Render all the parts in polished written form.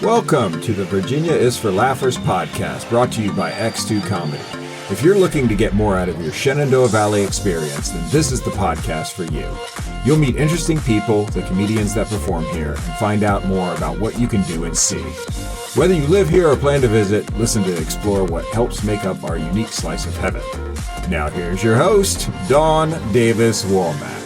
Welcome to the Virginia is for Laughers podcast, brought to you by X2 Comedy. If you're looking to get more out of your Shenandoah Valley experience, then this is the podcast for you. You'll meet interesting people, the comedians that perform here, and find out more about what you can do and see. Whether you live here or plan to visit, listen to explore what helps make up our unique slice of heaven. Now here's your host, Dawn Davis Womack.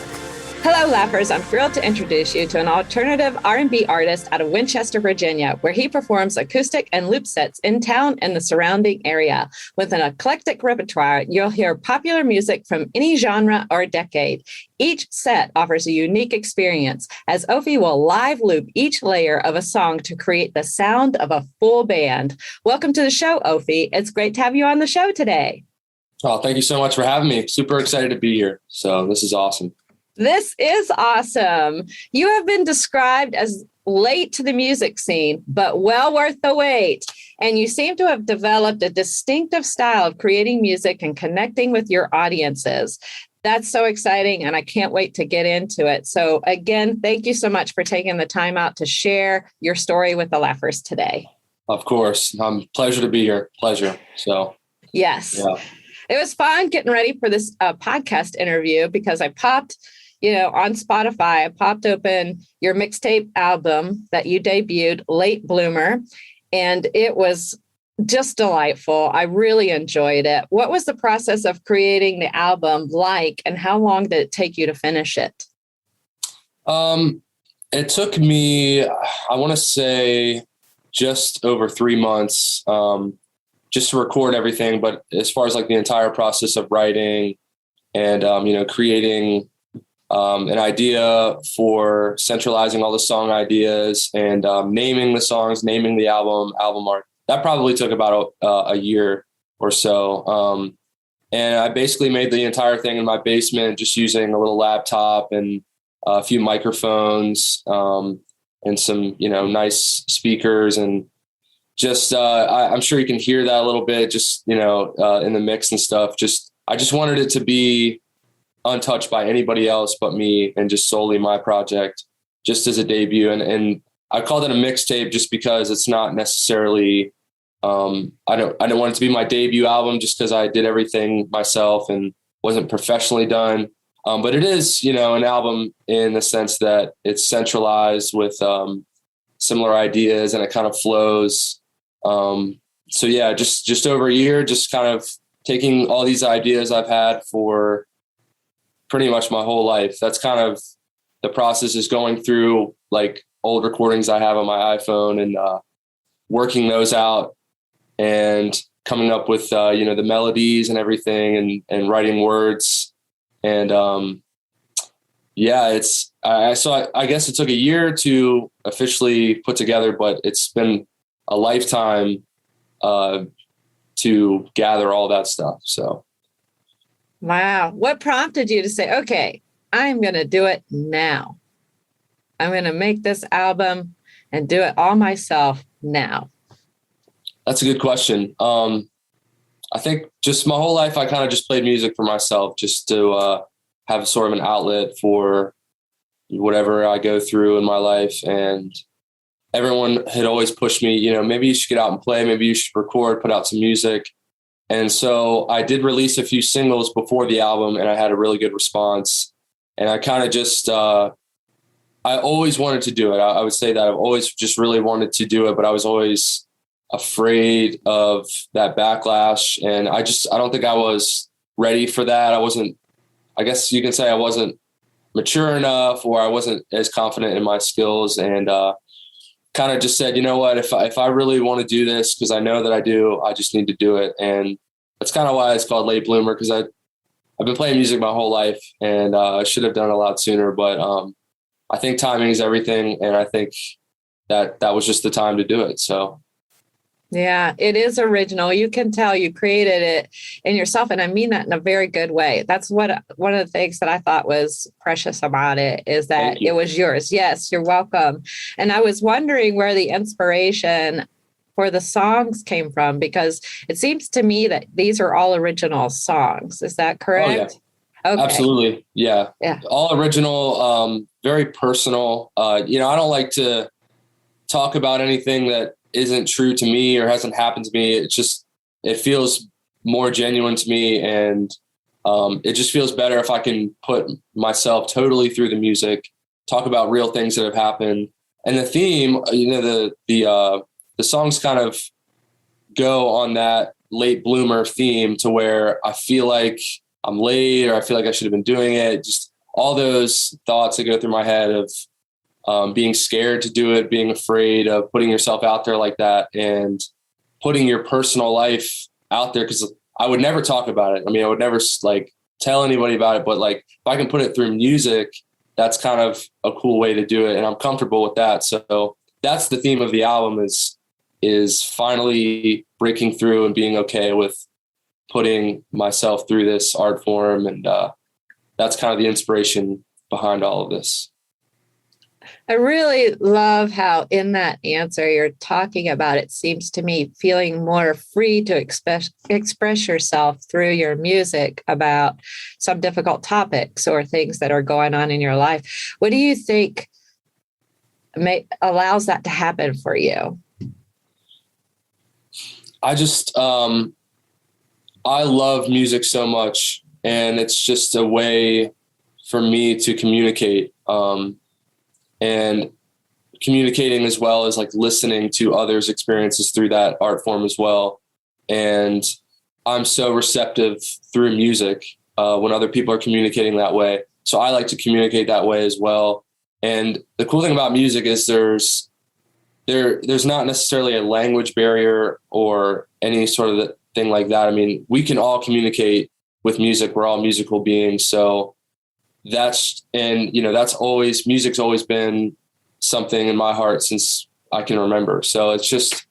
Hello, Laughers. I'm thrilled to introduce you to an alternative R&B artist out of Winchester, Virginia, where he performs acoustic and loop sets in town and the surrounding area. With an eclectic repertoire, you'll hear popular music from any genre or decade. Each set offers a unique experience, as OPHIE will live loop each layer of a song to create the sound of a full band. Welcome to the show, OPHIE. It's great to have you on the show today. Oh, thank you so much for having me. Super excited to be here. So this is awesome. This is awesome. You have been described as late to the music scene, but well worth the wait. And you seem to have developed a distinctive style of creating music and connecting with your audiences. That's so exciting, and I can't wait to get into it. So again, thank you so much for taking the time out to share your story with the Laughers today. Of course. Pleasure to be here. Pleasure. So, yes. Yeah. It was fun getting ready for this podcast interview because I popped on Spotify, I popped open your mixtape album that you debuted, Late Bloomer, and it was just delightful. I really enjoyed it. What was the process of creating the album like, and how long did it take you to finish it? It took me, I want to say, just over 3 months just to record everything. But as far as like the entire process of writing and, creating an idea for centralizing all the song ideas and naming the songs, naming the album art. That probably took about a year or so. And I basically made the entire thing in my basement, just using a little laptop and a few microphones and some, nice speakers. And just, I'm sure you can hear that a little bit just, in the mix and stuff. I just wanted it to be untouched by anybody else but me, and just solely my project, just as a debut. And I called it a mixtape just because it's not necessarily, I don't want it to be my debut album just because I did everything myself and wasn't professionally done. But it is, an album in the sense that it's centralized with similar ideas, and it kind of flows. So yeah, just over a year, just kind of taking all these ideas I've had for pretty much my whole life. That's kind of the process, is going through like old recordings I have on my iPhone and working those out and coming up with, the melodies and everything, and writing words. And I guess it took a year to officially put together, but it's been a lifetime to gather all that stuff. So. Wow. What prompted you to say, okay, I'm going to do it now. I'm going to make this album and do it all myself now? That's a good question. I think just my whole life, I kind of just played music for myself, just to have sort of an outlet for whatever I go through in my life. And everyone had always pushed me, maybe you should get out and play. Maybe you should record, put out some music. And so I did release a few singles before the album, and I had a really good response. And I kind of just, I always wanted to do it. I would say that I've always just really wanted to do it, but I was always afraid of that backlash. And I don't think I was ready for that. I guess you can say I wasn't mature enough, or I wasn't as confident in my skills, and kind of just said, you know what, if I really want to do this, because I know that I do, I just need to do it. And that's kind of why it's called Late Bloomer, because I've been playing music my whole life, and I should have done it a lot sooner. But I think timing is everything, and I think that was just the time to do it. So. Yeah, it is original. You can tell you created it in yourself. And I mean that in a very good way. That's one of the things that I thought was precious about it, is that it was yours. Yes, you're welcome. And I was wondering where the inspiration for the songs came from, because it seems to me that these are all original songs. Is that correct? Oh, yeah. Okay. Absolutely. Yeah. Yeah. All original, very personal. I don't like to talk about anything that isn't true to me or hasn't happened to me. It feels more genuine to me. And it just feels better if I can put myself totally through the music, talk about real things that have happened. And the theme, the songs kind of go on that late bloomer theme to where I feel like I'm late, or I feel like I should have been doing it. Just all those thoughts that go through my head of being scared to do it, being afraid of putting yourself out there like that, and putting your personal life out there. Cause I would never talk about it. I mean, I would never like tell anybody about it, but like if I can put it through music, that's kind of a cool way to do it. And I'm comfortable with that. So that's the theme of the album is finally breaking through and being okay with putting myself through this art form. And that's kind of the inspiration behind all of this. I really love how in that answer you're talking about, it seems to me, feeling more free to express yourself through your music about some difficult topics or things that are going on in your life. What do you think allows that to happen for you? I just, I love music so much, and it's just a way for me to communicate. And communicating as well as like listening to others' experiences through that art form as well. And I'm so receptive through music when other people are communicating that way. So I like to communicate that way as well. And the cool thing about music is there's not necessarily a language barrier or any sort of thing like that. I mean, we can all communicate with music. We're all musical beings. So music's always been something in my heart since I can remember. So it's just,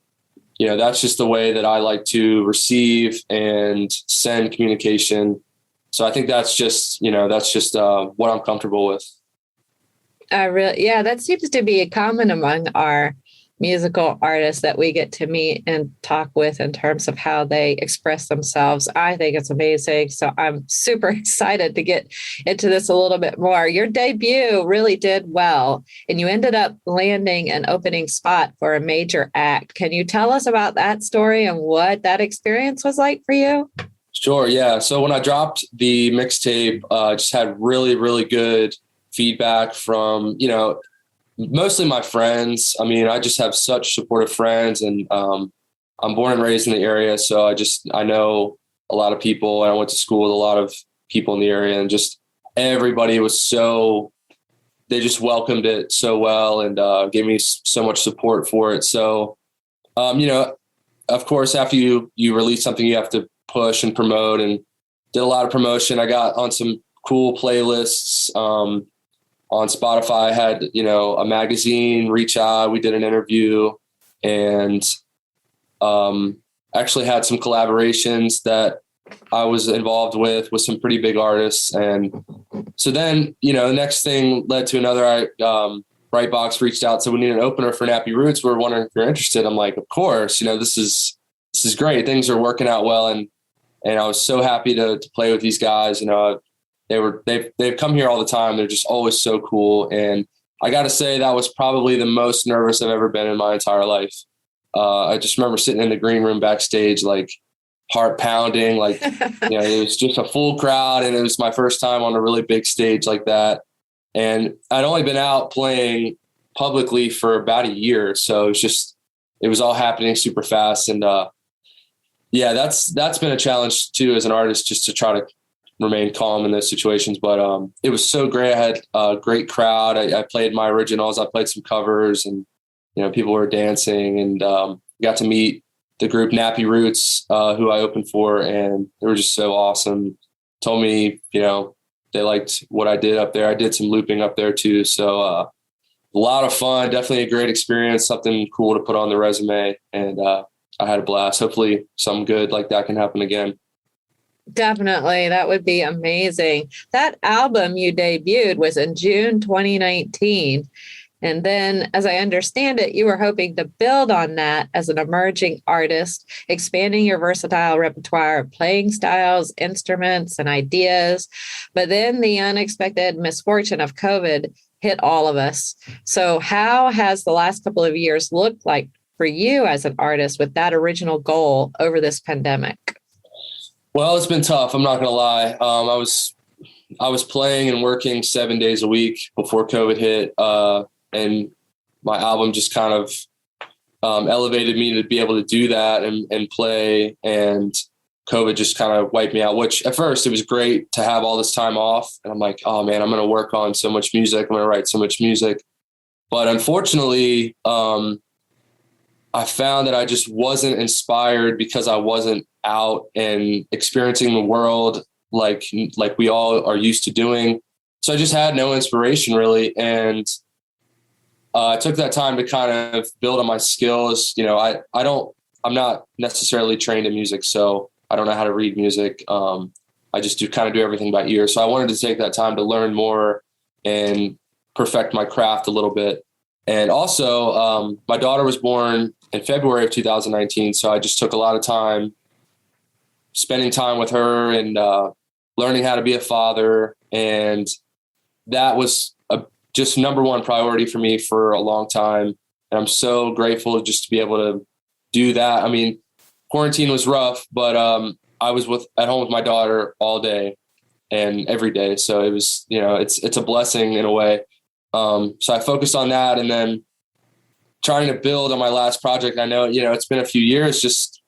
that's just the way that I like to receive and send communication. So I think that's just what I'm comfortable with. That seems to be common among our musical artists that we get to meet and talk with in terms of how they express themselves. I think it's amazing. So I'm super excited to get into this a little bit more. Your debut really did well, and you ended up landing an opening spot for a major act. Can you tell us about that story and what that experience was like for you? Sure. Yeah. So when I dropped the mixtape, just had really, really good feedback from, mostly my friends. I mean, I just have such supportive friends, and I'm born and raised in the area. So I know a lot of people, and I went to school with a lot of people in the area, and just everybody they just welcomed it so well and gave me so much support for it. So, of course, after you release something, you have to push and promote, and did a lot of promotion. I got on some cool playlists. On Spotify, I had, a magazine reach out. We did an interview, and actually had some collaborations that I was involved with some pretty big artists. And so then, the next thing led to another. Brightbox reached out, so we need an opener for Nappy Roots. We're wondering if you're interested. I'm like, of course. This is great. Things are working out well, and I was so happy to play with these guys. They've come here all the time. They're just always so cool. And I got to say, that was probably the most nervous I've ever been in my entire life. I just remember sitting in the green room backstage, like heart pounding, like, it was just a full crowd. And it was my first time on a really big stage like that. And I'd only been out playing publicly for about a year. So it was all happening super fast. And that's been a challenge too, as an artist, just to try to remain calm in those situations. But it was so great. I had a great crowd. I played my originals. I played some covers, and people were dancing, and got to meet the group Nappy Roots, who I opened for, and they were just so awesome. Told me, they liked what I did up there. I did some looping up there too. So a lot of fun, definitely a great experience, something cool to put on the resume. And I had a blast. Hopefully something good like that can happen again. Definitely. That would be amazing. That album you debuted was in June 2019. And then, as I understand it, you were hoping to build on that as an emerging artist, expanding your versatile repertoire of playing styles, instruments, and ideas. But then the unexpected misfortune of COVID hit all of us. So how has the last couple of years looked like for you as an artist with that original goal over this pandemic? Well, it's been tough. I'm not going to lie. I was playing and working 7 days a week before COVID hit. And my album just kind of elevated me to be able to do that and play. And COVID just kind of wiped me out, which at first it was great to have all this time off. And I'm like, oh man, I'm going to work on so much music. I'm going to write so much music. But unfortunately, I found that I just wasn't inspired because I wasn't out and experiencing the world like we all are used to doing. So I just had no inspiration really. And I took that time to kind of build on my skills. You know, I'm not necessarily trained in music, so I don't know how to read music. I just do everything by ear. So I wanted to take that time to learn more and perfect my craft a little bit. And also, my daughter was born in February of 2019. So I just took a lot of time spending time with her and learning how to be a father. And that was just number one priority for me for a long time. And I'm so grateful just to be able to do that. I mean, quarantine was rough, but I was at home with my daughter all day and every day. So it was, it's a blessing in a way. So I focused on that and then trying to build on my last project. I know, it's been a few years, just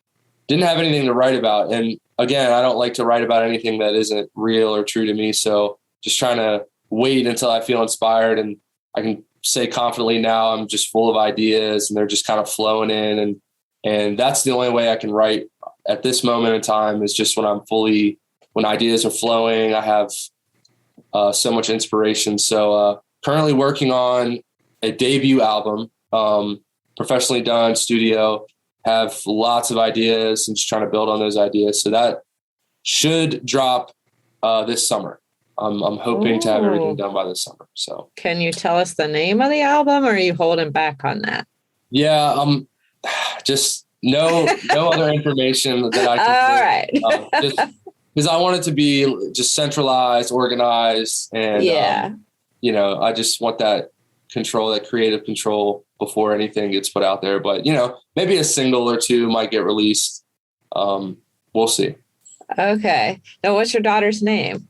didn't have anything to write about. And again, I don't like to write about anything that isn't real or true to me. So just trying to wait until I feel inspired, and I can say confidently now I'm just full of ideas and they're just kind of flowing in. And that's the only way I can write at this moment in time is just when ideas are flowing. I have so much inspiration. So currently working on a debut album, professionally done, studio, have lots of ideas and just trying to build on those ideas. So that should drop this summer. I'm hoping to have everything done by this summer. So can you tell us the name of the album, or are you holding back on that? Yeah, just no other information that I can. All right. Just because I want it to be just centralized, organized, and I just want that control, that creative control before anything gets put out there. But maybe a single or two might get released. We'll see. Okay. Now, what's your daughter's name?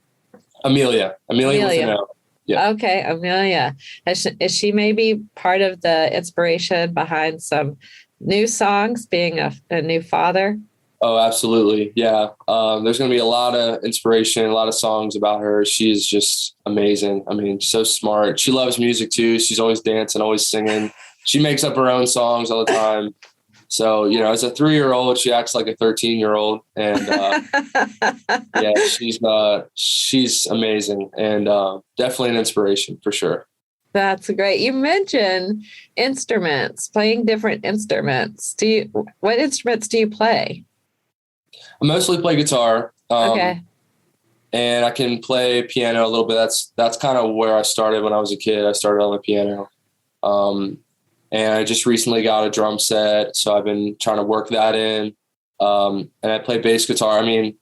Amelia. Amelia. With an L. Yeah. Okay, Amelia. Is she maybe part of the inspiration behind some new songs, being a new father? Oh, absolutely. Yeah. There's going to be a lot of inspiration, a lot of songs about her. She's just amazing. I mean, so smart. She loves music too. She's always dancing, always singing. She makes up her own songs all the time. So, as a 3-year-old, she acts like a 13-year-old. And yeah, she's amazing and definitely an inspiration for sure. That's great. You mentioned instruments, playing different instruments. What instruments do you play? I mostly play guitar. Okay. And I can play piano a little bit. That's kind of where I started when I was a kid. I started on the piano. And I just recently got a drum set, so I've been trying to work that in. And I play bass guitar. I mean,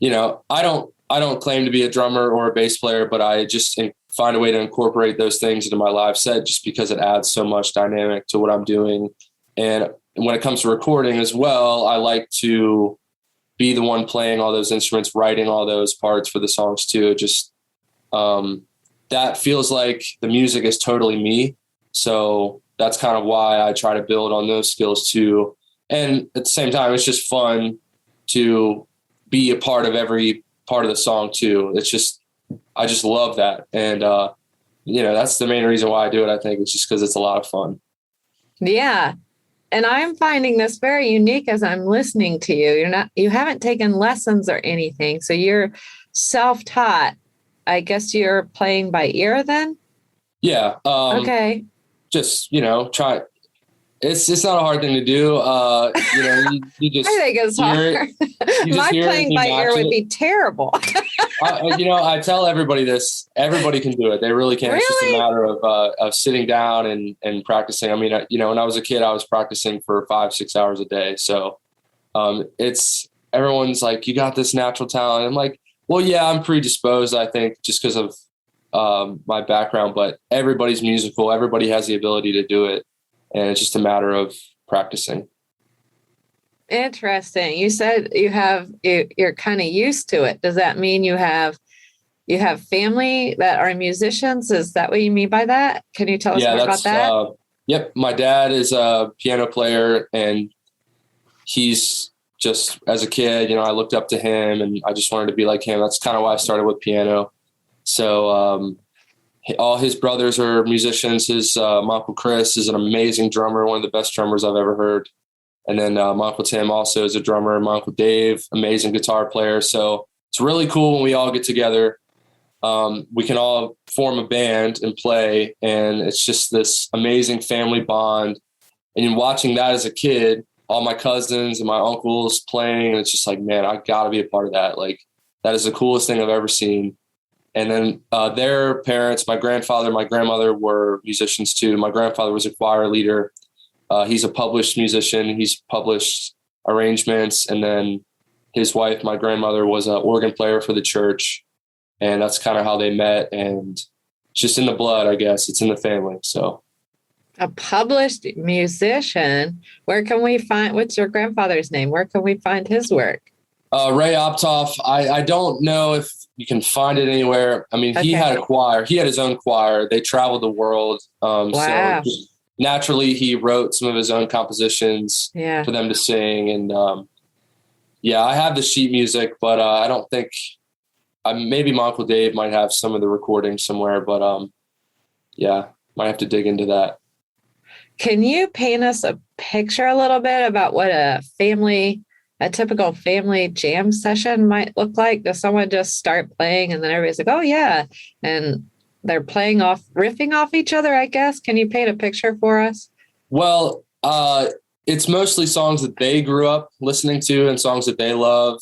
I don't claim to be a drummer or a bass player, but I just find a way to incorporate those things into my live set just because it adds so much dynamic to what I'm doing. And when it comes to recording as well, I like to be the one playing all those instruments, writing all those parts for the songs too. Just that feels like the music is totally me. So that's kind of why I try to build on those skills too. And at the same time, it's just fun to be a part of every part of the song too. I just love that. And, that's the main reason why I do it. I think it's just because it's a lot of fun. Yeah. And I'm finding this very unique as I'm listening to you. You haven't taken lessons or anything. So you're self-taught. I guess you're playing by ear then? Yeah. Okay. Just, try. It's not a hard thing to do. You just. I think it's hard. My playing by ear would be terrible. I tell everybody this. Everybody can do it. They really can. Really? It's just a matter of sitting down and practicing. I mean, when I was a kid, I was practicing for 5-6 hours a day. So, everyone's like, you got this natural talent. I'm like, well, yeah, I'm predisposed. I think just because of my background, but everybody's musical. Everybody has the ability to do it. And it's just a matter of practicing. Interesting. You said you're kind of used to it. Does that mean you have family that are musicians? Is that what you mean by that? Can you tell us more about that? Yep. My dad is a piano player, and he's just, as a kid, I looked up to him and I just wanted to be like him. That's kind of why I started with piano. So, all his brothers are musicians. His my Uncle Chris is an amazing drummer, one of the best drummers I've ever heard. And then my Uncle Tim also is a drummer. My Uncle Dave, amazing guitar player. So it's really cool when we all get together. We can all form a band and play, and it's just this amazing family bond. And watching that as a kid, all my cousins and my uncles playing, and it's just like, man, I got to be a part of that. Like, that is the coolest thing I've ever seen. And then their parents, my grandfather, my grandmother were musicians too. My grandfather was a choir leader. He's a published musician. He's published arrangements. And then his wife, my grandmother, was an organ player for the church. And that's kind of how they met. And it's just in the blood, I guess. It's in the family. So, a published musician. Where can we find, what's your grandfather's name? Where can we find his work? Mike Op't Hof. I don't know if you can find it anywhere. I mean, He had a choir. He had his own choir. They traveled the world. Wow. So naturally, he wrote some of his own compositions for them to sing. And I have the sheet music, but I don't think, maybe my Uncle Dave might have some of the recordings somewhere, but might have to dig into that. Can you paint us a picture a little bit about what a typical family jam session might look like? Does someone just start playing and then everybody's like, oh yeah, and they're riffing off each other, I guess? Can you paint a picture for us? Well, it's mostly songs that they grew up listening to and songs that they love.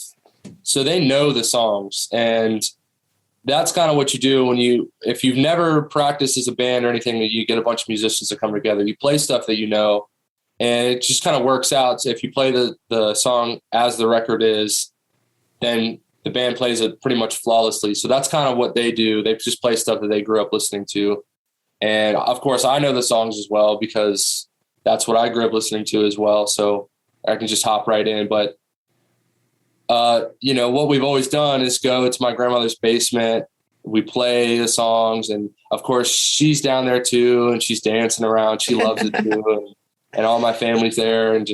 So they know the songs, and that's kind of what you do if you've never practiced as a band or anything, you get a bunch of musicians to come together, you play stuff that and it just kind of works out. So if you play the song as the record is, then the band plays it pretty much flawlessly. So that's kind of what they do. They just play stuff that they grew up listening to. And of course I know the songs as well, because that's what I grew up listening to as well. So I can just hop right in. But what we've always done is go to my grandmother's basement. We play the songs, and of course she's down there too, and she's dancing around. She loves it too. And all my family's there, and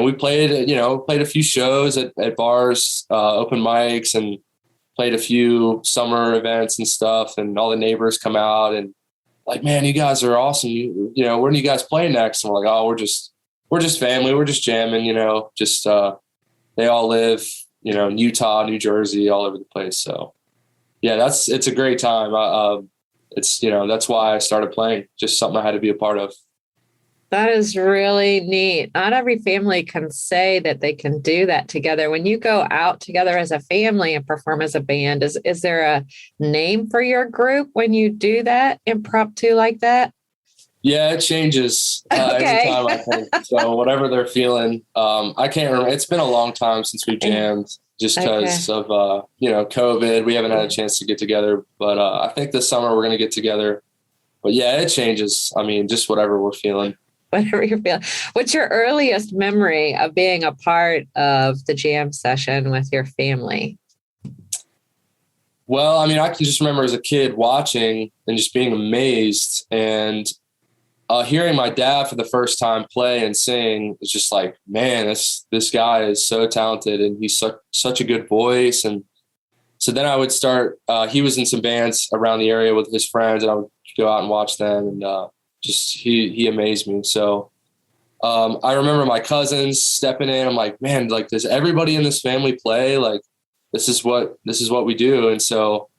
we played a few shows at bars, open mics, and played a few summer events and stuff. And all the neighbors come out and like, man, you guys are awesome. Where do you guys play next? And we're like, oh, we're just family. We're just jamming, they all live, in Utah, New Jersey, all over the place. So yeah, it's a great time. That's why I started playing, just something I had to be a part of. That is really neat. Not every family can say that they can do that together. When you go out together as a family and perform as a band, is there a name for your group when you do that impromptu like that? Yeah, it changes every time, I think. So whatever they're feeling, I can't remember. It's been a long time since we've jammed, just because of COVID. We haven't had a chance to get together, but I think this summer we're going to get together. But yeah, it changes. I mean, just whatever we're feeling. Whatever you're feeling. What's your earliest memory of being a part of the jam session with your family? Well, I mean, I can just remember as a kid watching and just being amazed, and hearing my dad for the first time play and sing is just like, man, this guy is so talented, and he's such a good voice. And so then I would start, he was in some bands around the area with his friends, and I would go out and watch them, and he amazed me. So I remember my cousins stepping in. I'm like, man, like, does everybody in this family play? Like, this is what we do. And so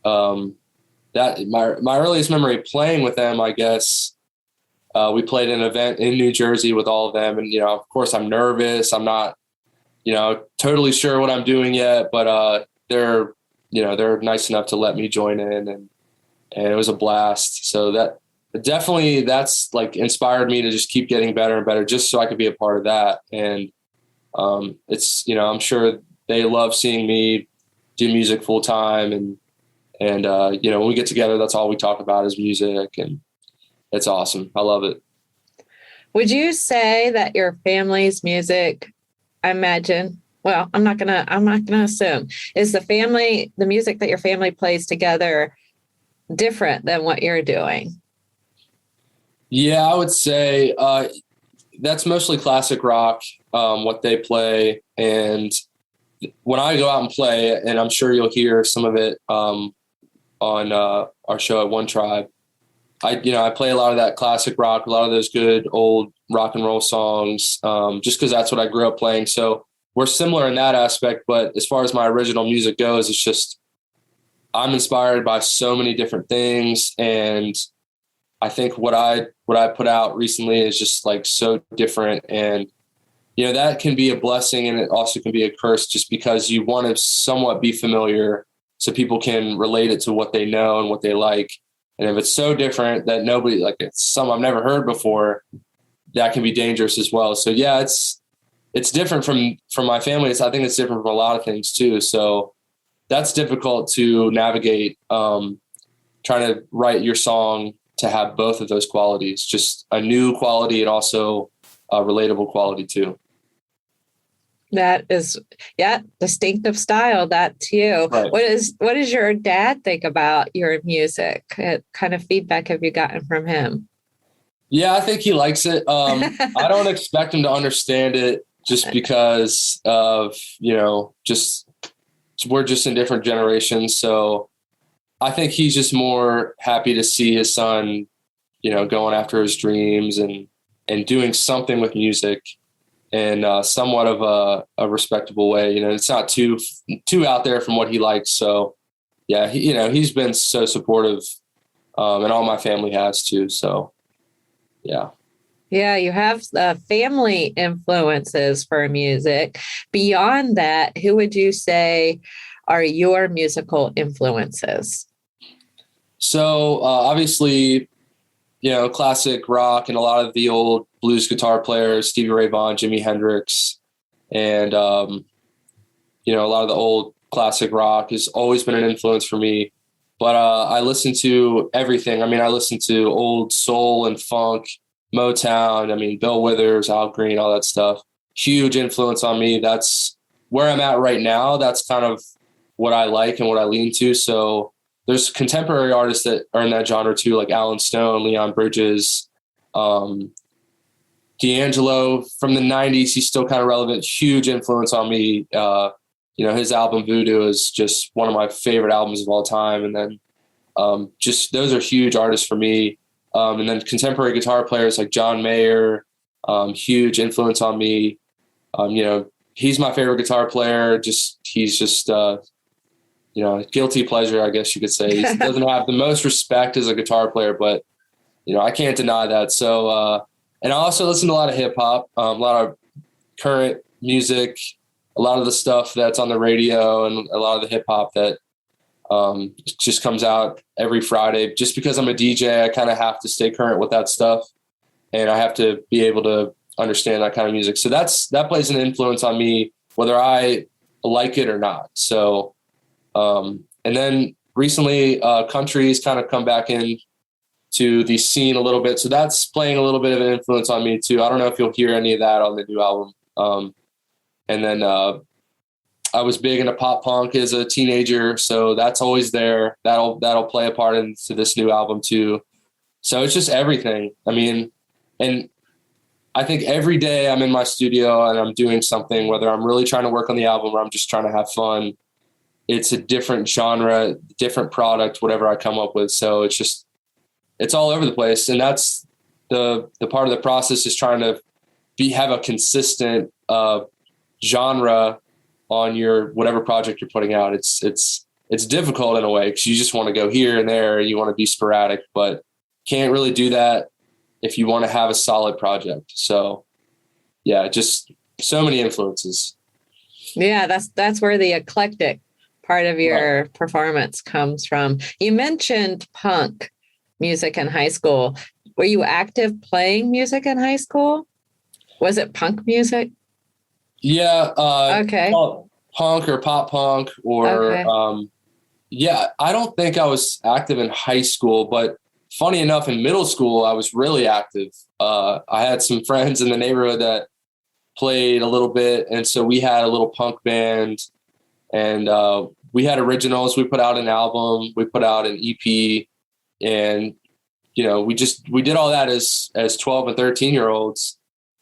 that my earliest memory playing with them, I guess, we played an event in New Jersey with all of them. And, of course I'm nervous. I'm not, totally sure what I'm doing yet, but they're nice enough to let me join in, and it was a blast. So that's like inspired me to just keep getting better and better, just so I could be a part of that. And it's, I'm sure they love seeing me do music full time, And, when we get together, that's all we talk about is music, and it's awesome. I love it. Would you say that your family's music, I imagine, well, I'm not gonna assume, is the music that your family plays together different than what you're doing? Yeah, I would say that's mostly classic rock, what they play. And when I go out and play, and I'm sure you'll hear some of it on our show at One Tribe, I play a lot of that classic rock, a lot of those good old rock and roll songs, just because that's what I grew up playing. So we're similar in that aspect. But as far as my original music goes, it's just I'm inspired by so many different things. And I think what I put out recently is just like so different. And, that can be a blessing, and it also can be a curse, just because you want to somewhat be familiar so people can relate it to what they know and what they like. And if it's so different that nobody, like, it's some I've never heard before, that can be dangerous as well. So yeah, it's different from my family. I think it's different from a lot of things too. So that's difficult to navigate, trying to write your song to have both of those qualities, just a new quality and also a relatable quality too. That is, distinctive style. That's you. Right. What does your dad think about your music? What kind of feedback have you gotten from him? Yeah, I think he likes it. I don't expect him to understand it, just because of, just we're just in different generations. So I think he's just more happy to see his son, going after his dreams and doing something with music in somewhat of a respectable way. It's not too out there from what he likes. So yeah, he's been so supportive, and all my family has too. So yeah. Yeah, you have family influences for music. Beyond that, who would you say are your musical influences? So obviously, classic rock and a lot of the old blues guitar players, Stevie Ray Vaughan, Jimi Hendrix, and, a lot of the old classic rock has always been an influence for me. But I listen to everything. I mean, I listen to old soul and funk, Motown. I mean, Bill Withers, Al Green, all that stuff. Huge influence on me. That's where I'm at right now. That's kind of what I like and what I lean to. So there's contemporary artists that are in that genre too, like Alan Stone, Leon Bridges, D'Angelo from the 90s. He's still kind of relevant. Huge influence on me. His album Voodoo is just one of my favorite albums of all time. And then just those are huge artists for me. And then contemporary guitar players like John Mayer, huge influence on me. He's my favorite guitar player. He's just guilty pleasure, I guess you could say. He doesn't have the most respect as a guitar player, but, I can't deny that. So, and I also listen to a lot of hip hop, a lot of current music, a lot of the stuff that's on the radio, and a lot of the hip hop that just comes out every Friday. Just because I'm a DJ, I kind of have to stay current with that stuff, and I have to be able to understand that kind of music. So that plays an influence on me, whether I like it or not. So, and then recently, country's kind of come back in to the scene a little bit. So that's playing a little bit of an influence on me too. I don't know if you'll hear any of that on the new album. And then I was big into pop punk as a teenager, so that's always there. That'll play a part into this new album too. So it's just everything. I mean, and I think every day I'm in my studio and I'm doing something, whether I'm really trying to work on the album or I'm just trying to have fun. It's a different genre, different product, whatever I come up with. So it's all over the place. And that's the part of the process, is trying to have a consistent genre on your whatever project you're putting out. It's difficult in a way, because you just want to go here and there, and you want to be sporadic, but can't really do that if you want to have a solid project. So yeah, just so many influences. Yeah, that's where the eclectic part of your performance comes from. You mentioned punk music in high school. Were you active playing music in high school? Was it punk music? Yeah. Okay. Punk or pop punk or, okay. Yeah, I don't think I was active in high school, but funny enough, in middle school, I was really active. I had some friends in the neighborhood that played a little bit. And so we had a little punk band, and we had originals. We put out an album, we put out an EP, and, we did all that as 12 and 13-year-olds.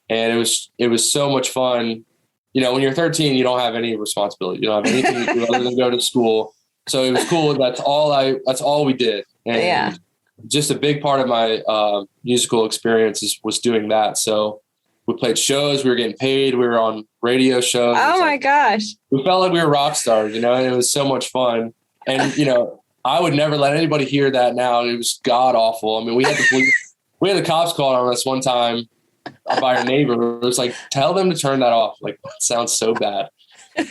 And it was so much fun. When you're 13, you don't have any responsibility. You don't have anything to do other than go to school. So it was cool. That's all we did. And just a big part of my musical experience was doing that. So we played shows, we were getting paid, we were on radio shows. Oh my gosh. We felt like we were rock stars, and it was so much fun. And, I would never let anybody hear that now. It was god awful. I mean, we had the cops called on us one time by our neighbor. It was like, tell them to turn that off. Like, that sounds so bad.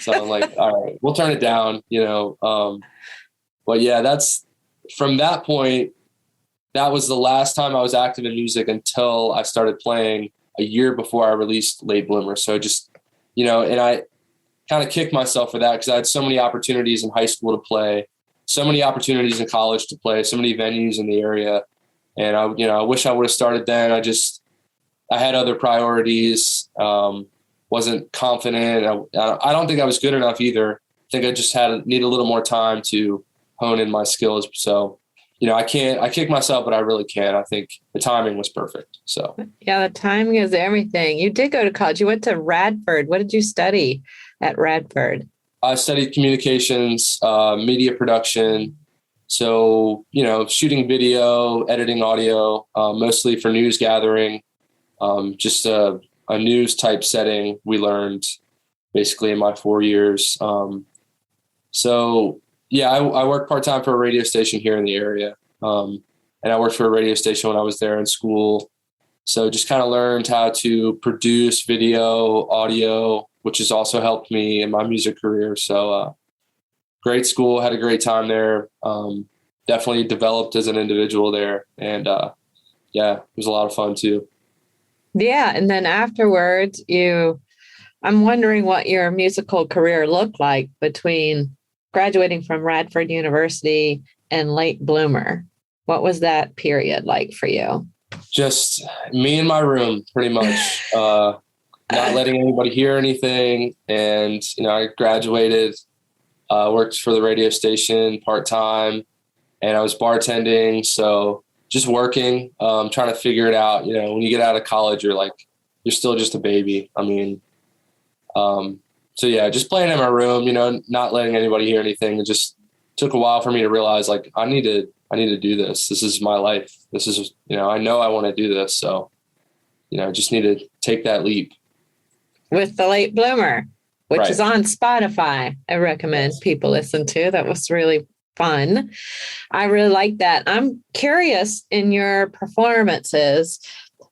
So I'm like, all right, we'll turn it down, but yeah, that's from that point, that was the last time I was active in music until I started playing a year before I released Late Bloomer. So just, and I kind of kicked myself for that because I had so many opportunities in high school to play, so many opportunities in college to play, so many venues in the area. And I wish I would have started then. I had other priorities. Wasn't confident. I don't think I was good enough either. I think I just need a little more time to hone in my skills. So, I kick myself, but I really can't. I think the timing was perfect. So yeah, the timing is everything. You did go to college. You went to Radford. What did you study at Radford? I studied communications, media production. So, shooting video, editing audio, mostly for news gathering, just a news type setting we learned basically in my 4 years. So yeah, I worked part-time for a radio station here in the area. And I worked for a radio station when I was there in school. So just kind of learned how to produce video, audio, which has also helped me in my music career. So great school, had a great time there. Definitely developed as an individual there. And it was a lot of fun too. Yeah. And then afterwards, I'm wondering what your musical career looked like between graduating from Radford University and Late Bloomer. What was that period like for you? Just me in my room, pretty much, not letting anybody hear anything. And, I graduated, worked for the radio station part-time, and I was bartending. So just working, trying to figure it out. When you get out of college, you're still just a baby. I mean, so yeah, just playing in my room, not letting anybody hear anything. It just took a while for me to realize I need to do this. This is my life. This is, I know I want to do this. So, I just need to take that leap. With the Late Bloomer, which Right. is on Spotify. I recommend people listen to. That was really fun. I really like that. I'm curious in your performances,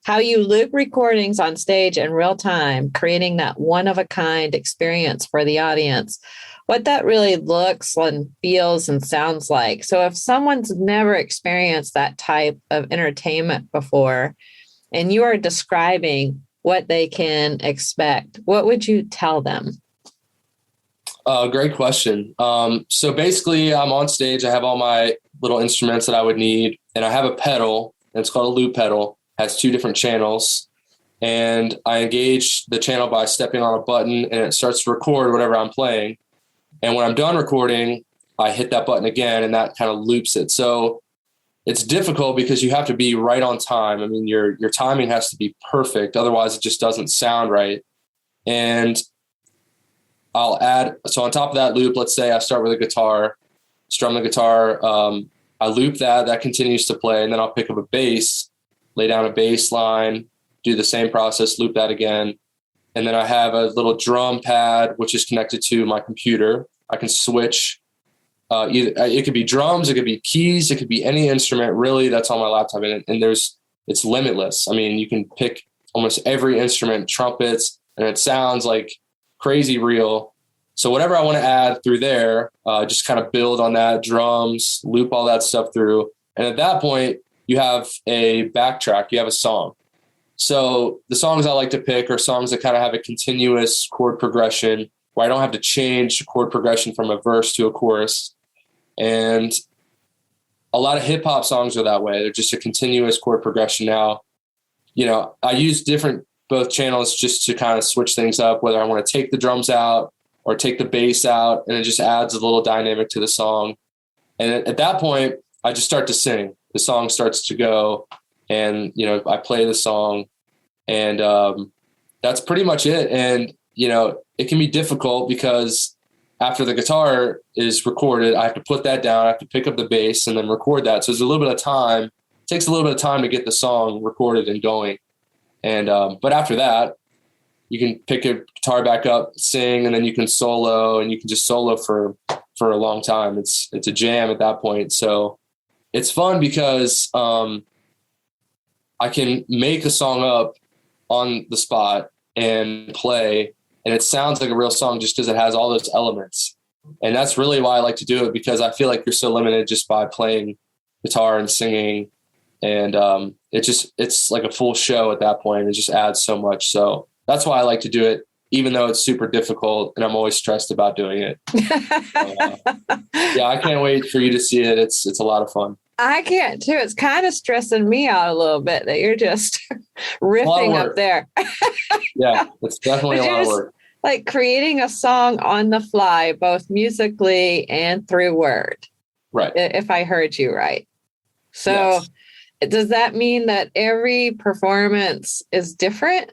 how you loop recordings on stage in real time, creating that one-of-a-kind experience for the audience, what that really looks and feels and sounds like. So if someone's never experienced that type of entertainment before, and you are describing what they can expect, what would you tell them? Great question. So basically I'm on stage. I have all my little instruments that I would need, and I have a pedal, and it's called a loop pedal. It has 2 different channels, and I engage the channel by stepping on a button, and it starts to record whatever I'm playing. And when I'm done recording, I hit that button again, and that kind of loops it. So it's difficult because you have to be right on time. I mean, your timing has to be perfect. Otherwise it just doesn't sound right. And I'll add, so on top of that loop, let's say I start with a guitar, strum the guitar. I loop that continues to play. And then I'll pick up a bass, lay down a bass line, do the same process, loop that again. And then I have a little drum pad, which is connected to my computer. I can switch. It could be drums, it could be keys, it could be any instrument really that's on my laptop. And it's limitless. I mean, you can pick almost every instrument, trumpets, and it sounds like crazy real. So whatever I want to add through there, just kind of build on that, drums, loop all that stuff through. And at that point, you have a backtrack, you have a song. So the songs I like to pick are songs that kind of have a continuous chord progression where I don't have to change chord progression from a verse to a chorus. And a lot of hip hop songs are that way. They're just a continuous chord progression now. You know, I use both channels just to kind of switch things up, whether I want to take the drums out or take the bass out, and it just adds a little dynamic to the song. And at that point, I just start to sing. The song starts to go, and, you know, I play the song, and that's pretty much it. And, you know, it can be difficult because after the guitar is recorded, I have to put that down. I have to pick up the bass and then record that. So there's a little bit of time. It takes a little bit of time to get the song recorded and going. And but after that, you can pick your guitar back up, sing, and then you can solo, and you can just solo for a long time. It's a jam at that point. So it's fun because I can make a song up on the spot and play, and it sounds like a real song just because it has all those elements. And that's really why I like to do it, because I feel like you're so limited just by playing guitar and singing. And it's like a full show at that point. It just adds so much. So that's why I like to do it, even though it's super difficult and I'm always stressed about doing it. Yeah, I can't wait for you to see it. It's a lot of fun. I can't too. It's kind of stressing me out a little bit that you're just riffing up there. Yeah, it's definitely a lot of work. Like creating a song on the fly, both musically and through word. Right. If I heard you right. So yes. Does that mean that every performance is different?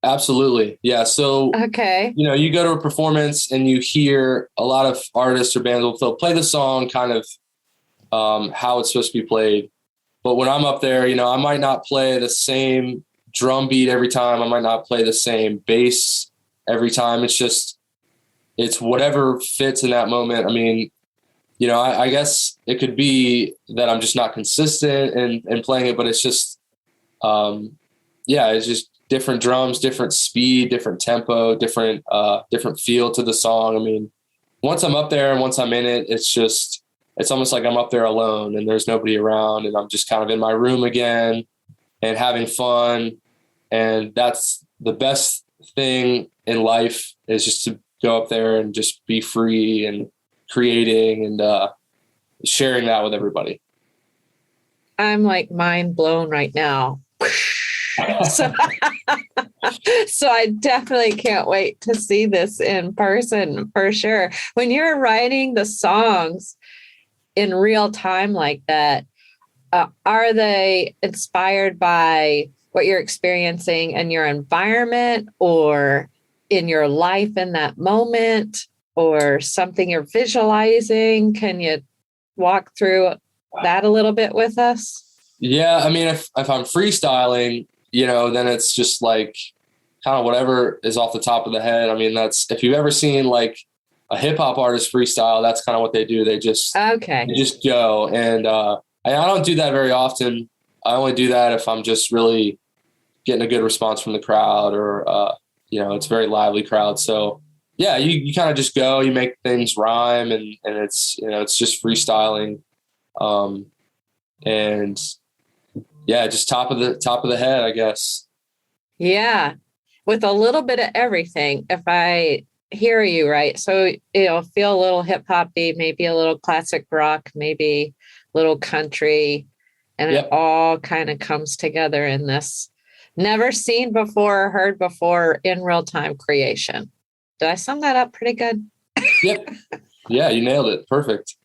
Absolutely. Yeah. So, okay. You know, you go to a performance and you hear a lot of artists or bands they'll play the song kind of how it's supposed to be played. But when I'm up there, you know, I might not play the same drum beat every time. I might not play the same bass every time. It's whatever fits in that moment. I mean, you know, I guess it could be that I'm just not consistent in playing it, but it's just, it's just different drums, different speed, different tempo, different feel to the song. I mean, once I'm up there and once I'm in it, it's almost like I'm up there alone and there's nobody around and I'm just kind of in my room again and having fun. And that's the best thing in life, is just to go up there and just be free and creating and sharing that with everybody. I'm like mind blown right now. So I definitely can't wait to see this in person for sure. When you're writing the songs in real time like that, are they inspired by what you're experiencing in your environment or in your life in that moment, or something you're visualizing? Can you walk through that a little bit with us? Yeah. I mean, if I'm freestyling, you know, then it's just like kind of whatever is off the top of the head. I mean, that's, if you've ever seen like a hip hop artist freestyle, that's kind of what they do. They just go. And I don't do that very often. I only do that if I'm just really getting a good response from the crowd, or, you know, it's a very lively crowd. So yeah, you kind of just go, you make things rhyme, and it's, you know, it's just freestyling. And yeah, just top of the head, I guess. Yeah. With a little bit of everything, if I hear you right. So it'll feel a little hip hoppy, maybe a little classic rock, maybe a little country, and It all kind of comes together in this never seen before, heard before in real time creation. Did I sum that up pretty good? Yep. Yeah, you nailed it. Perfect.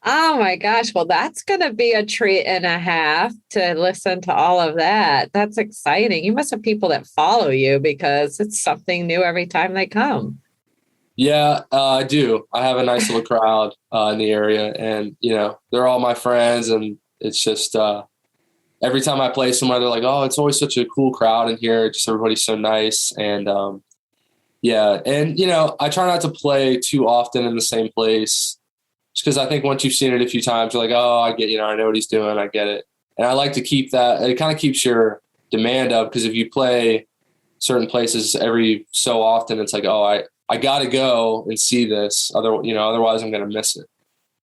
Oh my gosh. Well, that's going to be a treat and a half to listen to all of that. That's exciting. You must have people that follow you because it's something new every time they come. Yeah, I do. I have a nice little crowd in the area, and, you know, they're all my friends, and it's just every time I play somewhere, they're like, oh, it's always such a cool crowd in here. Just everybody's so nice. And yeah. And, you know, I try not to play too often in the same place, just because I think once you've seen it a few times, you're like, oh, I get, you know, I know what he's doing. I get it. And I like to keep that. It kind of keeps your demand up, because if you play certain places every so often, it's like, oh, I got to go and see this. Otherwise I'm going to miss it.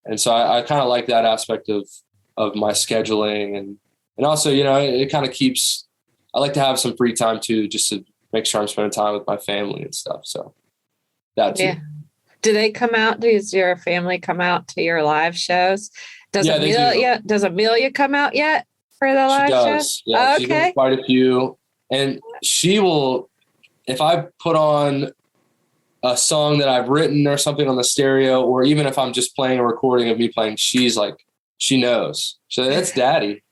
And so I kind of like that aspect of my scheduling. And also, you know, it kind of keeps, I like to have some free time too, just to make sure I'm spending time with my family and stuff. So that too. Yeah. Do they come out? Does your family come out to your live shows? Does Amelia come out yet for the live shows? Yeah, okay. She's been quite a few. And she will, if I put on a song that I've written or something on the stereo, or even if I'm just playing a recording of me playing, she's like, she knows. So that's Daddy.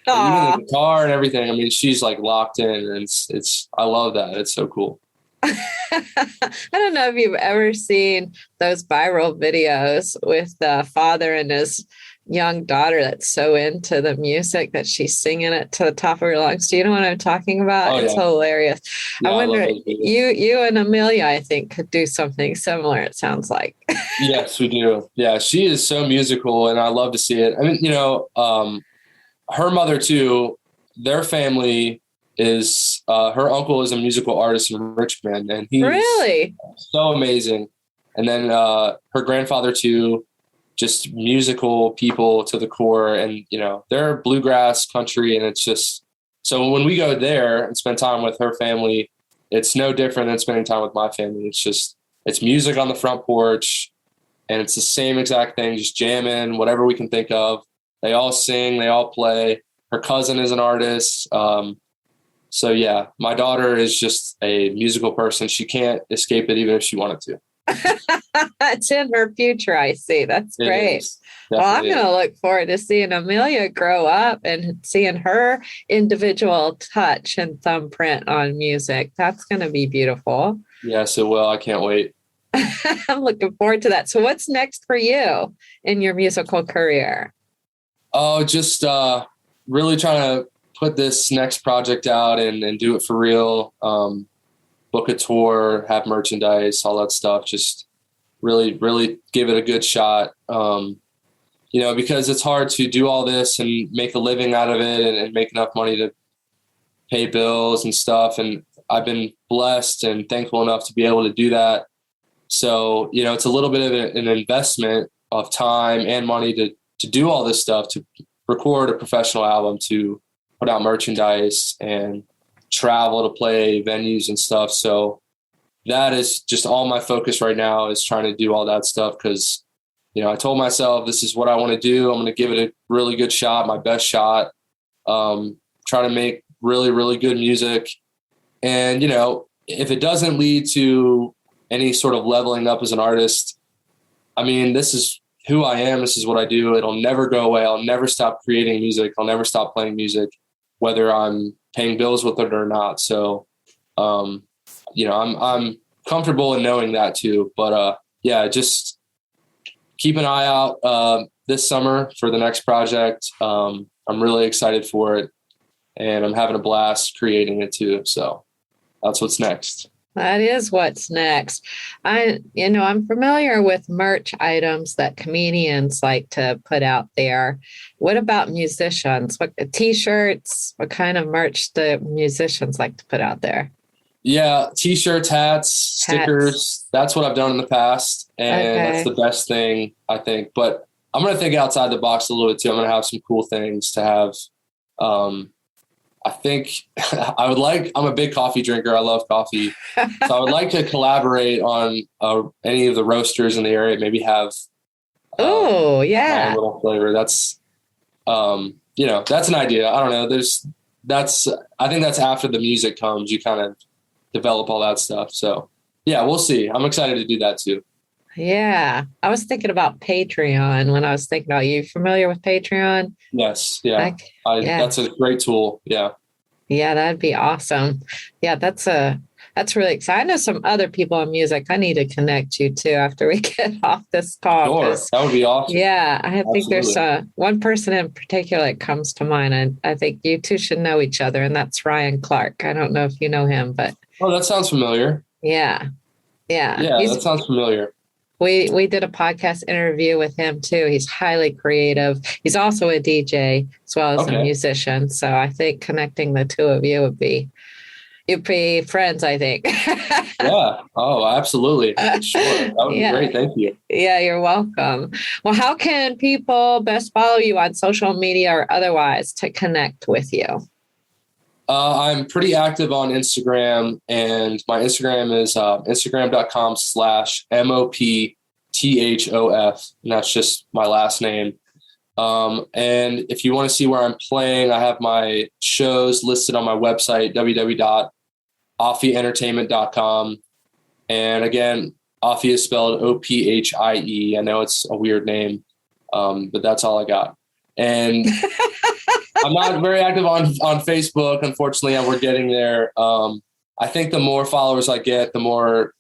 Even the guitar and everything. I mean, she's like locked in, and it's I love that. It's so cool. I don't know if you've ever seen those viral videos with the father and his young daughter that's so into the music that she's singing it to the top of her lungs. Do you know what I'm talking about? It's hilarious. Yeah, I wonder, you and Amelia, I think, could do something similar, it sounds like. Yes, we do. Yeah, she is so musical, and I love to see it. I mean, her mother too, their family is, her uncle is a musical artist in Richmond, and he's really so amazing. And then her grandfather too, just musical people to the core, and they're bluegrass country, and it's just, so when we go there and spend time with her family, it's no different than spending time with my family. It's music on the front porch, and it's the same exact thing, just jamming, whatever we can think of. They all sing, they all play. Her cousin is an artist. So yeah, my daughter is just a musical person. She can't escape it even if she wanted to. It's in her future, I see. That's great. Well, I'm going to look forward to seeing Amelia grow up and seeing her individual touch and thumbprint on music. That's going to be beautiful. Yes, it will. I can't wait. I'm looking forward to that. So what's next for you in your musical career? Oh, just really trying to put this next project out and do it for real. Book a tour, have merchandise, all that stuff. Just really, really give it a good shot. Because it's hard to do all this and make a living out of it and make enough money to pay bills and stuff. And I've been blessed and thankful enough to be able to do that. So, it's a little bit of an investment of time and money to do all this stuff, to record a professional album, to put out merchandise and travel to play venues and stuff. So that is just all my focus right now, is trying to do all that stuff. Cause I told myself, this is what I want to do. I'm going to give it a really good shot, my best shot. Try to make really, really good music. And, if it doesn't lead to any sort of leveling up as an artist, I mean, this is who I am. This is what I do. It'll never go away. I'll never stop creating music. I'll never stop playing music, whether I'm paying bills with it or not. So, I'm comfortable in knowing that too. But just keep an eye out this summer for the next project. I'm really excited for it, and I'm having a blast creating it too. So that's what's next. That is what's next. I'm familiar with merch items that comedians like to put out there. What about musicians? What T-shirts? What kind of merch do musicians like to put out there? Yeah, T-shirts, hats, stickers. That's what I've done in the past, and that's the best thing, I think. But I'm going to think outside the box a little bit too. I'm going to have some cool things to have. I think I'm a big coffee drinker. I love coffee. So I would like to collaborate on any of the roasters in the area, maybe have my little flavor. That's, that's an idea. I don't know. I think that's after the music comes, you kind of develop all that stuff. So yeah, we'll see. I'm excited to do that too. Yeah. I was thinking about Patreon when I was thinking about you. Familiar with Patreon? Yes. Yeah. That's a great tool. Yeah. Yeah, that'd be awesome. Yeah, that's really exciting. I know some other people in music. I need to connect you to after we get off this call. Sure. That would be awesome. Yeah. I think there's one person in particular that comes to mind. And I think you two should know each other. And that's Ryan Clark. I don't know if you know him, but. Oh, that sounds familiar. Yeah. Yeah. Yeah, that sounds familiar. We did a podcast interview with him too. He's highly creative. He's also a DJ as well as a musician. So I think connecting the two of you you'd be friends, I think. Yeah. Oh, absolutely. Sure. That would be great. Thank you. Yeah, you're welcome. Well, how can people best follow you on social media or otherwise to connect with you? I'm pretty active on Instagram, and my Instagram is Instagram.com/MOP THOF, and that's just my last name. And if you want to see where I'm playing, I have my shows listed on my website, www.ophieentertainment.com. And again, OPHIE is spelled OPHIE. I know it's a weird name, but that's all I got. And I'm not very active on Facebook, unfortunately, and we're getting there. I think the more followers I get, the more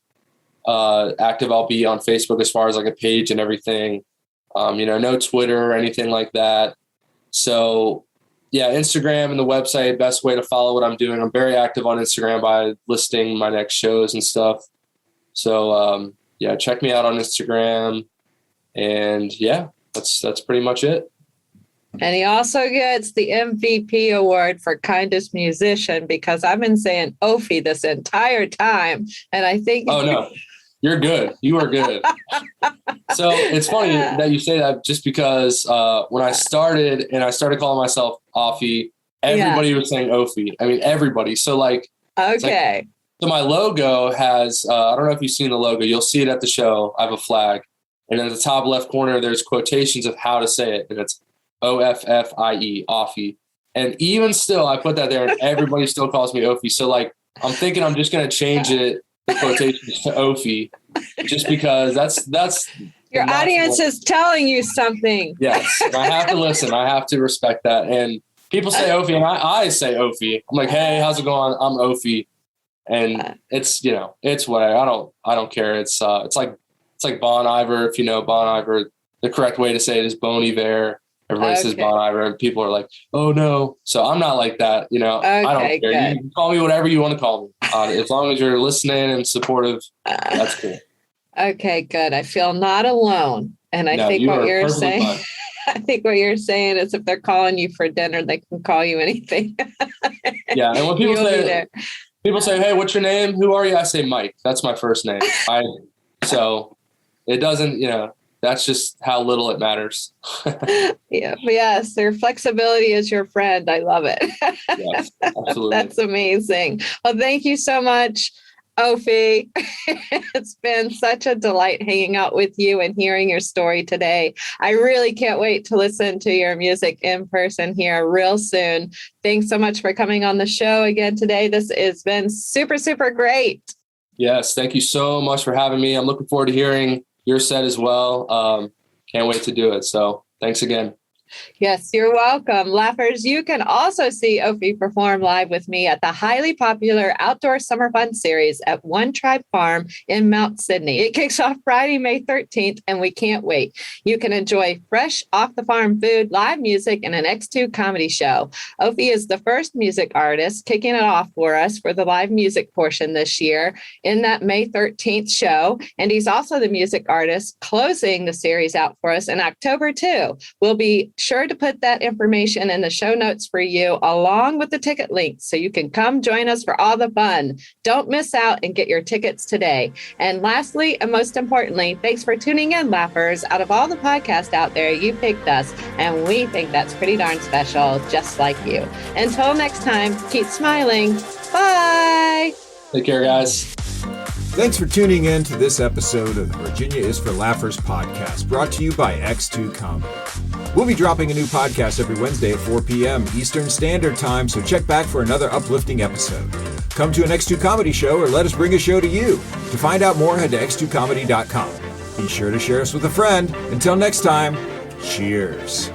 active I'll be on Facebook as far as like a page and everything. No Twitter or anything like that. So yeah, Instagram and the website, best way to follow what I'm doing. I'm very active on Instagram by listing my next shows and stuff. So yeah, check me out on Instagram. And yeah, that's pretty much it. And he also gets the MVP award for kindest musician, because I've been saying OPHIE this entire time. And I think... Oh, no, you're good. You are good. So it's funny that you say that, just because when I started calling myself OPHIE, everybody was saying OPHIE. I mean, everybody. So like, okay. So my logo has, I don't know if you've seen the logo. You'll see it at the show. I have a flag. And at the top left corner, there's quotations of how to say it. And it's OFFIE, OPHIE. And even still, I put that there and everybody still calls me OPHIE. So like, I'm thinking I'm just going to change it, the quotations, to OPHIE, just because that's your audience is telling you something. Yes. I have to listen. I have to respect that. And people say OPHIE and I say OPHIE. I'm like, hey, how's it going? I'm OPHIE. And it's, it's whatever. I don't care. It's like Bon Iver. If you know Bon Iver, the correct way to say it is Bon Iver. Everybody says Bon Iver, and people are like, oh no. So I'm not like that. I don't care. Good. You can call me whatever you want to call me. As long as you're listening and supportive, that's cool. Okay, good. I feel not alone. And I think what you're saying, I think what you're saying is, if they're calling you for dinner, they can call you anything. Yeah. And when people say, hey, what's your name? Who are you? I say Mike. That's my first name. So it doesn't, that's just how little it matters. Yeah. Yes. Their flexibility is your friend. I love it. Yes, absolutely. That's amazing. Well, thank you so much, OPHIE. It's been such a delight hanging out with you and hearing your story today. I really can't wait to listen to your music in person here real soon. Thanks so much for coming on the show again today. This has been super, super great. Yes. Thank you so much for having me. I'm looking forward to hearing your set as well. Can't wait to do it. So thanks again. Yes, you're welcome. Laughers, you can also see OPHIE perform live with me at the highly popular Outdoor Summer Fun Series at One Tribe Farm in Mount Sydney. It kicks off Friday, May 13th, and we can't wait. You can enjoy fresh off-the-farm food, live music, and an X2 comedy show. OPHIE is the first music artist kicking it off for us for the live music portion this year in that May 13th show, and he's also the music artist closing the series out for us in October, too. We'll be sure to put that information in the show notes for you, along with the ticket links, so you can come join us for all the fun. Don't miss out and get your tickets today. And lastly, and most importantly, thanks for tuning in, Laughers. Out of all the podcasts out there, you picked us, and we think that's pretty darn special, just like you. Until next time, keep smiling. Bye. Take care, guys. Thanks for tuning in to this episode of the Virginia is for Laughers podcast, brought to you by X2 Comedy. We'll be dropping a new podcast every Wednesday at 4 p.m. Eastern Standard Time, so check back for another uplifting episode. Come to an X2 Comedy show or let us bring a show to you. To find out more, head to x2comedy.com. Be sure to share us with a friend. Until next time, cheers.